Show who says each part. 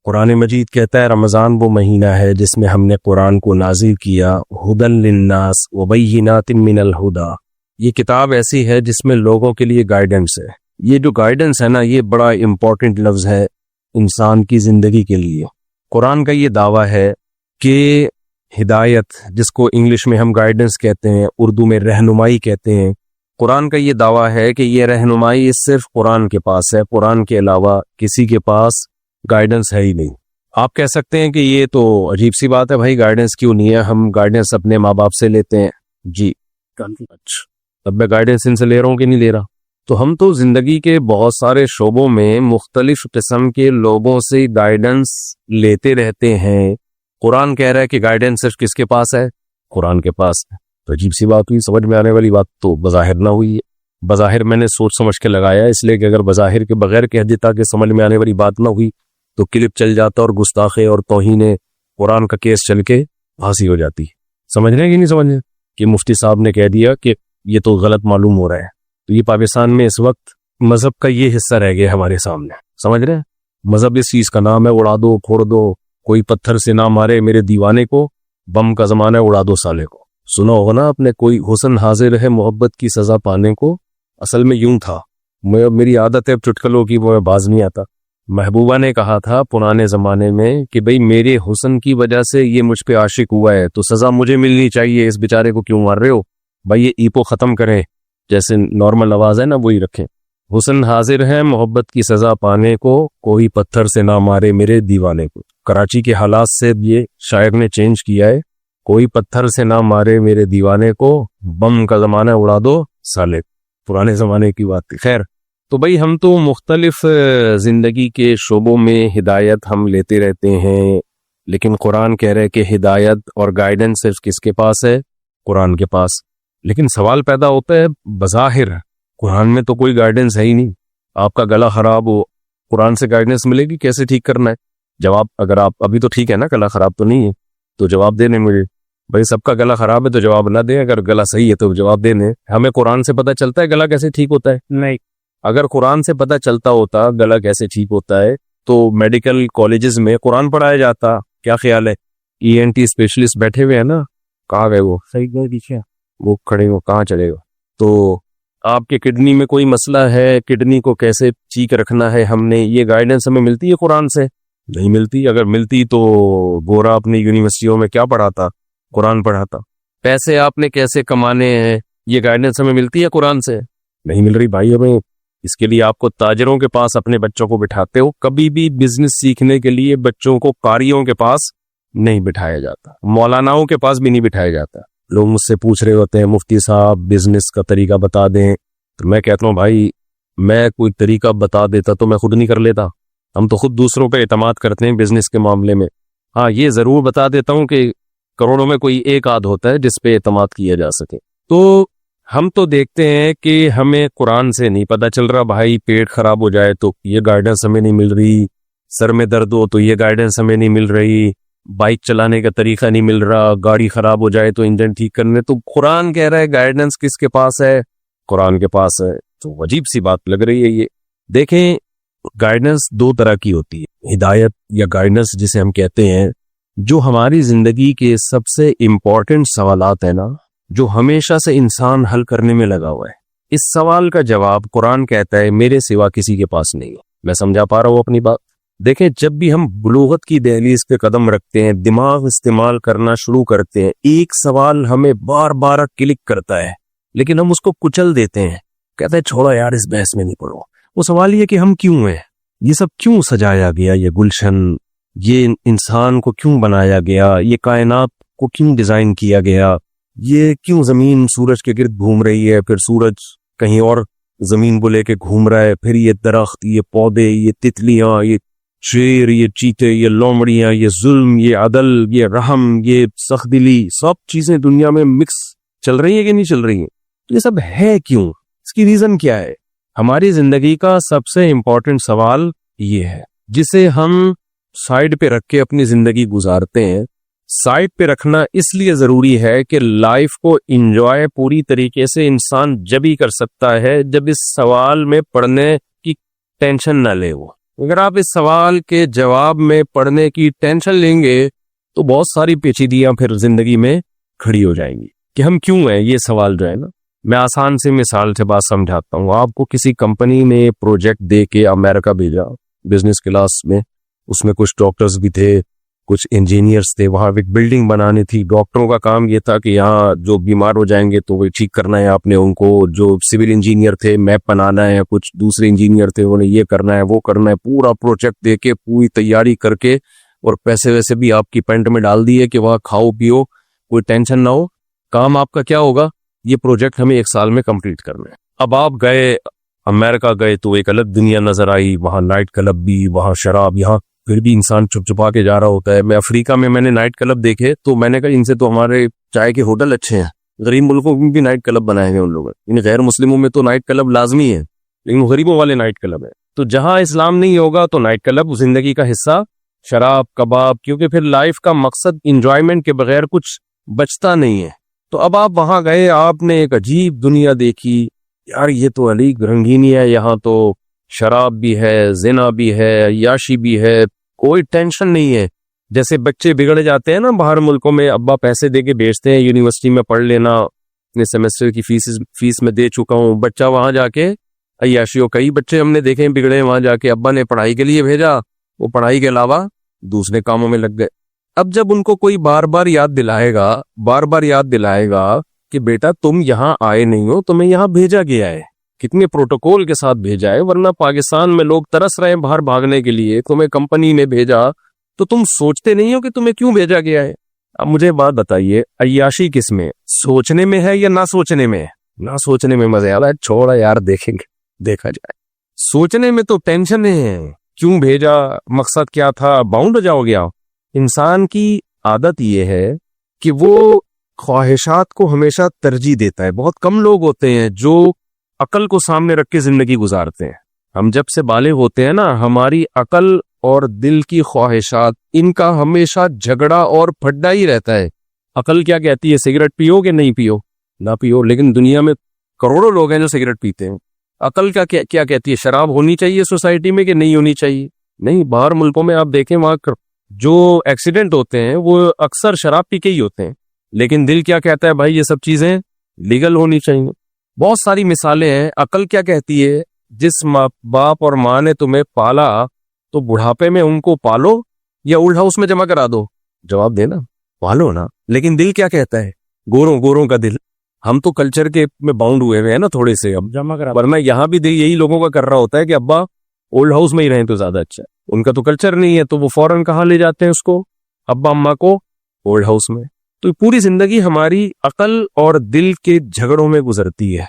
Speaker 1: قرآن مجید کہتا ہے رمضان وہ مہینہ ہے جس میں ہم نے قرآن کو نازل کیا ہدی للناس وبینات من الہدی. یہ کتاب ایسی ہے جس میں لوگوں کے لیے گائیڈنس ہے. یہ جو گائیڈنس ہے نا، یہ بڑا امپورٹنٹ لفظ ہے انسان کی زندگی کے لیے. قرآن کا یہ دعویٰ ہے کہ ہدایت، جس کو انگلش میں ہم گائیڈنس کہتے ہیں، اردو میں رہنمائی کہتے ہیں، قرآن کا یہ دعویٰ ہے کہ یہ رہنمائی صرف قرآن کے پاس ہے، قرآن کے علاوہ کسی کے پاس گائیڈنس ہے ہی نہیں. آپ کہہ سکتے ہیں کہ یہ تو عجیب سی بات ہے بھائی، گائیڈنس کیوں نہیں ہے؟ ہم گائیڈنس اپنے ماں باپ سے لیتے ہیں. جی اب میں گائیڈنس ان سے لے رہا ہوں کہ نہیں لے رہا؟ تو ہم تو زندگی کے بہت سارے شعبوں میں مختلف قسم کے لوگوں سے گائیڈنس لیتے رہتے ہیں. قرآن کہہ رہا ہے کہ گائیڈنس صرف کس کے پاس ہے؟ قرآن کے پاس ہے. تو عجیب سی بات ہوئی، سمجھ میں آنے والی بات تو بظاہر نہ ہوئی ہے. بظاہر میں نے سوچ سمجھ کے لگایا، اس لیے کہ اگر بظاہر کے بغیر کہہ دیتا کہ سمجھ میں آنے والی بات نہ ہوئی تو کلپ چل جاتا اور گستاخی اور توہین قرآن کا کیس چل کے پھانسی ہو جاتی. سمجھ رہے ہیں کہ نہیں سمجھ رہے کہ مفتی صاحب نے کہہ دیا کہ یہ تو غلط معلوم ہو رہا ہے. تو یہ پاکستان میں اس وقت مذہب کا یہ حصہ رہ گیا ہمارے سامنے. سمجھ رہے ہیں؟ مذہب اس چیز کا نام ہے، اڑا دو پھوڑ دو، کوئی پتھر سے نہ مارے میرے دیوانے کو، بم کا زمانہ ہے اڑا دو سالے کو. سنا ہوگا نا آپ نے، کوئی حسن حاضر ہے محبت کی سزا پانے کو. اصل میں یوں تھا، میری عادت ہے چٹکلوں کی، وہ باز نہیں آتا. محبوبہ نے کہا تھا پرانے زمانے میں کہ بھئی میرے حسن کی وجہ سے یہ مجھ پہ عاشق ہوا ہے تو سزا مجھے ملنی چاہیے، اس بیچارے کو کیوں مار رہے ہو بھائی؟ یہ ایپو ختم کریں، جیسے نارمل آواز ہے نا وہی رکھیں. حسن حاضر ہے محبت کی سزا پانے کو، کوئی پتھر سے نہ مارے میرے دیوانے کو. کراچی کے حالات سے یہ شاعر نے چینج کیا ہے، کوئی پتھر سے نہ مارے میرے دیوانے کو، بم کا زمانہ اڑا دو سالے. پرانے زمانے کی بات تھی. خیر، تو بھئی ہم تو مختلف زندگی کے شعبوں میں ہدایت ہم لیتے رہتے ہیں، لیکن قرآن کہہ رہے کہ ہدایت اور گائیڈنس صرف کس کے پاس ہے؟ قرآن کے پاس. لیکن سوال پیدا ہوتا ہے، بظاہر قرآن میں تو کوئی گائیڈنس ہے ہی نہیں. آپ کا گلا خراب ہو، قرآن سے گائیڈنس ملے گی کیسے ٹھیک کرنا ہے؟ جواب، اگر آپ ابھی تو ٹھیک ہے نا، گلا خراب تو نہیں ہے، تو جواب دینے مجھے. بھائی سب کا گلا خراب ہے تو جواب نہ دیں، اگر گلا صحیح ہے تو جواب دینے. ہمیں قرآن سے پتہ چلتا ہے گلا کیسے ٹھیک ہوتا ہے؟ نہیں. اگر قرآن سے پتہ چلتا ہوتا گلا کیسے ٹھیک ہوتا ہے تو میڈیکل کالجز میں قرآن پڑھایا جاتا. کیا خیال ہے؟ ENT اسپیشلسٹ بیٹھے ہوئے ہیں نا، کہاں گئے وہ؟ صحیح گئے پیچھے، وہ کھڑے ہو، کہاں چلے گا؟ تو آپ کے کڈنی میں کوئی مسئلہ ہے، کڈنی کو کیسے ٹھیک رکھنا ہے، ہم نے یہ گائیڈنس ہمیں ملتی ہے قرآن سے؟ نہیں ملتی. اگر ملتی تو گورا اپنی یونیورسٹیوں میں کیا پڑھاتا؟ قرآن پڑھاتا. پیسے آپ نے کیسے کمانے ہیں، یہ گائیڈنس ہمیں ملتی ہے قرآن سے؟ نہیں مل رہی بھائی ہمیں. اس کے لیے آپ کو تاجروں کے پاس اپنے بچوں کو بٹھاتے ہو. کبھی بھی بزنس سیکھنے کے لیے بچوں کو قاریوں کے پاس نہیں بٹھایا جاتا، مولاناؤں کے پاس بھی نہیں بٹھایا جاتا. لوگ مجھ سے پوچھ رہے ہوتے ہیں مفتی صاحب بزنس کا طریقہ بتا دیں، تو میں کہتا ہوں بھائی میں کوئی طریقہ بتا دیتا تو میں خود نہیں کر لیتا. ہم تو خود دوسروں پہ اعتماد کرتے ہیں بزنس کے معاملے میں. ہاں یہ ضرور بتا دیتا ہوں کہ کروڑوں میں کوئی ایک آدھ ہوتا ہے جس پہ اعتماد کیا جا سکے. تو ہم تو دیکھتے ہیں کہ ہمیں قرآن سے نہیں پتہ چل رہا بھائی. پیٹ خراب ہو جائے تو یہ گائیڈنس ہمیں نہیں مل رہی، سر میں درد ہو تو یہ گائیڈنس ہمیں نہیں مل رہی، بائک چلانے کا طریقہ نہیں مل رہا، گاڑی خراب ہو جائے تو انجن ٹھیک کرنے. تو قرآن کہہ رہا ہے گائیڈنس کس کے پاس ہے؟ قرآن کے پاس ہے. تو عجیب سی بات لگ رہی ہے یہ. دیکھیں گائیڈنس دو طرح کی ہوتی ہے. ہدایت یا گائیڈنس جسے ہم کہتے ہیں، جو ہماری زندگی کے سب سے امپورٹنٹ سوالات ہیں نا، جو ہمیشہ سے انسان حل کرنے میں لگا ہوا ہے، اس سوال کا جواب قرآن کہتا ہے میرے سوا کسی کے پاس نہیں ہے. میں سمجھا پا رہا ہوں اپنی بات؟ دیکھیں جب بھی ہم بلوغت کی دہلیز پہ قدم رکھتے ہیں، دماغ استعمال کرنا شروع کرتے ہیں، ایک سوال ہمیں بار بار کلک کرتا ہے لیکن ہم اس کو کچل دیتے ہیں، کہتے ہیں چھوڑو یار اس بحث میں نہیں پڑو. وہ سوال یہ کہ ہم کیوں ہیں، یہ سب کیوں سجایا گیا، یہ گلشن، یہ انسان کو کیوں بنایا گیا، یہ کائنات کو کیوں ڈیزائن کیا گیا، یہ کیوں زمین سورج کے گرد گھوم رہی ہے، پھر سورج کہیں اور زمین کو لے کے گھوم رہا ہے، پھر یہ درخت، یہ پودے، یہ تتلیاں، یہ شیر، یہ چیتے، یہ لومڑیاں، یہ ظلم، یہ عدل، یہ رحم، یہ سخت دلی، سب چیزیں دنیا میں مکس چل رہی ہیں کہ نہیں چل رہی ہیں؟ یہ سب ہے کیوں؟ اس کی ریزن کیا ہے؟ ہماری زندگی کا سب سے امپورٹنٹ سوال یہ ہے جسے ہم سائیڈ پہ رکھ کے اپنی زندگی گزارتے ہیں. سائیڈ پہ رکھنا اس لیے ضروری ہے کہ لائف کو انجوائے پوری طریقے سے انسان جب ہی کر سکتا ہے جب اس سوال میں پڑھنے کی ٹینشن نہ لے. وہ اگر آپ اس سوال کے جواب میں پڑھنے کی ٹینشن لیں گے تو بہت ساری پیچیدگیاں پھر زندگی میں کھڑی ہو جائیں گی کہ ہم کیوں ہیں. یہ سوال جو ہے نا، میں آسان سے مثال سے بات سمجھاتا ہوں. آپ کو کسی کمپنی نے پروجیکٹ دے کے امریکہ بھیجا بزنس کلاس میں، اس میں کچھ ڈاکٹرز بھی تھے، کچھ انجینئرز تھے. وہاں ایک بلڈنگ بنانی تھی. ڈاکٹروں کا کام یہ تھا کہ یہاں جو بیمار ہو جائیں گے تو وہ ٹھیک کرنا ہے آپ نے ان کو. جو سول انجینئر تھے میپ بنانا ہے، کچھ دوسرے انجینئر تھے انہیں یہ کرنا ہے وہ کرنا ہے. پورا پروجیکٹ دے کے پوری تیاری کر کے اور پیسے ویسے بھی آپ کی پینٹ میں ڈال دیے کہ وہاں کھاؤ پیو، کوئی ٹینشن نہ ہو. کام آپ کا کیا ہوگا؟ یہ پروجیکٹ ہمیں 1 سال میں کمپلیٹ کرنا ہے. اب آپ گئے امریکہ گئے تو ایک الگ دنیا نظر آئی. وہاں نائٹ کلب بھی، وہاں شراب. یہاں پھر بھی انسان چھپ چھپا کے جا رہا ہوتا ہے. میں افریقہ میں نے نائٹ کلب دیکھے تو میں نے کہا ان سے تو ہمارے چائے کے ہوٹل اچھے ہیں. غریب ملکوں میں بھی نائٹ کلب بنائے ہیں ان لوگوں نے. ان غیر مسلموں میں تو نائٹ کلب لازمی ہے لیکن غریبوں والے نائٹ کلب ہے. تو جہاں اسلام نہیں ہوگا تو نائٹ کلب زندگی کا حصہ، شراب کباب، کیونکہ پھر لائف کا مقصد انجوائمنٹ کے بغیر کچھ بچتا نہیں ہے. تو اب آپ وہاں گئے، آپ نے ایک عجیب دنیا دیکھی. یار یہ تو علی رنگینی ہے، یہاں تو شراب بھی ہے، زنا بھی ہے، عیاشی بھی ہے، کوئی ٹینشن نہیں ہے. جیسے بچے بگڑ جاتے ہیں نا باہر ملکوں میں، ابا پیسے دے کے بیچتے ہیں یونیورسٹی میں پڑھ لینا، اتنے سیمسٹر کی فیس میں دے چکا ہوں. بچہ وہاں جا کے عیاشیوں، کئی بچے ہم نے دیکھے بگڑے وہاں جا کے. ابا نے پڑھائی کے لیے بھیجا، وہ پڑھائی کے علاوہ دوسرے کاموں میں لگ گئے. اب جب ان کو کوئی بار بار یاد دلائے گا کہ بیٹا تم یہاں آئے نہیں ہو، تمہیں یہاں بھیجا گیا ہے، کتنے پروٹوکول کے ساتھ بھیجا ہے، ورنہ پاکستان میں لوگ ترس رہے ہیں باہر بھاگنے کے لیے، تمہیں کمپنی نے بھیجا تو تم سوچتے نہیں ہو کہ تمہیں کیوں بھیجا گیا ہے. اب مجھے بات بتائیے، عیاشی کس میں، سوچنے میں ہے یا نہ سوچنے میں؟ نہ سوچنے میں مزے آ رہا ہے، چھوڑا یار دیکھیں گے دیکھا جائے. سوچنے میں تو ٹینشن ہے، کیوں بھیجا، مقصد کیا تھا، باؤنڈ ہو جاؤ گیا. انسان کی عادت یہ ہے کہ وہ خواہشات کو ہمیشہ ترجیح دیتا ہے. بہت کم لوگ ہوتے ہیں جو عقل کو سامنے رکھ کے زندگی گزارتے ہیں. ہم جب سے بالغ ہوتے ہیں نا، ہماری عقل اور دل کی خواہشات، ان کا ہمیشہ جھگڑا اور پھڈا ہی رہتا ہے. عقل کیا کہتی ہے، سگریٹ پیو کہ نہیں پیو؟ نہ پیو. لیکن دنیا میں کروڑوں لوگ ہیں جو سگریٹ پیتے ہیں. عقل کیا کہتی ہے، شراب ہونی چاہیے سوسائٹی میں کہ نہیں ہونی چاہیے؟ نہیں. باہر ملکوں میں آپ دیکھیں وہاں جو ایکسیڈنٹ ہوتے ہیں وہ اکثر شراب پی کے ہی ہوتے ہیں. لیکن دل کیا کہتا ہے، بھائی یہ سب چیزیں لیگل ہونی چاہیے. بہت ساری مثالیں ہیں. عقل کیا کہتی ہے، جس باپ اور ماں نے تمہیں پالا تو بڑھاپے میں ان کو پالو یا اولڈ ہاؤس میں جمع کرا دو. جواب دینا، پالو نا. لیکن دل کیا کہتا ہے، گوروں کا دل. ہم تو کلچر کے میں باؤنڈ ہوئے ہیں نا تھوڑے سے، اب جمع کرا، ورنہ یہاں بھی دل یہی لوگوں کا کر رہا ہوتا ہے کہ ابا اولڈ ہاؤس میں ہی رہیں تو زیادہ اچھا ہے. ان کا تو کلچر نہیں ہے تو وہ فوراً کہاں لے جاتے ہیں اس کو، ابا اماں کو اولڈ ہاؤس میں. تو پوری زندگی ہماری عقل اور دل کے جھگڑوں میں گزرتی ہے.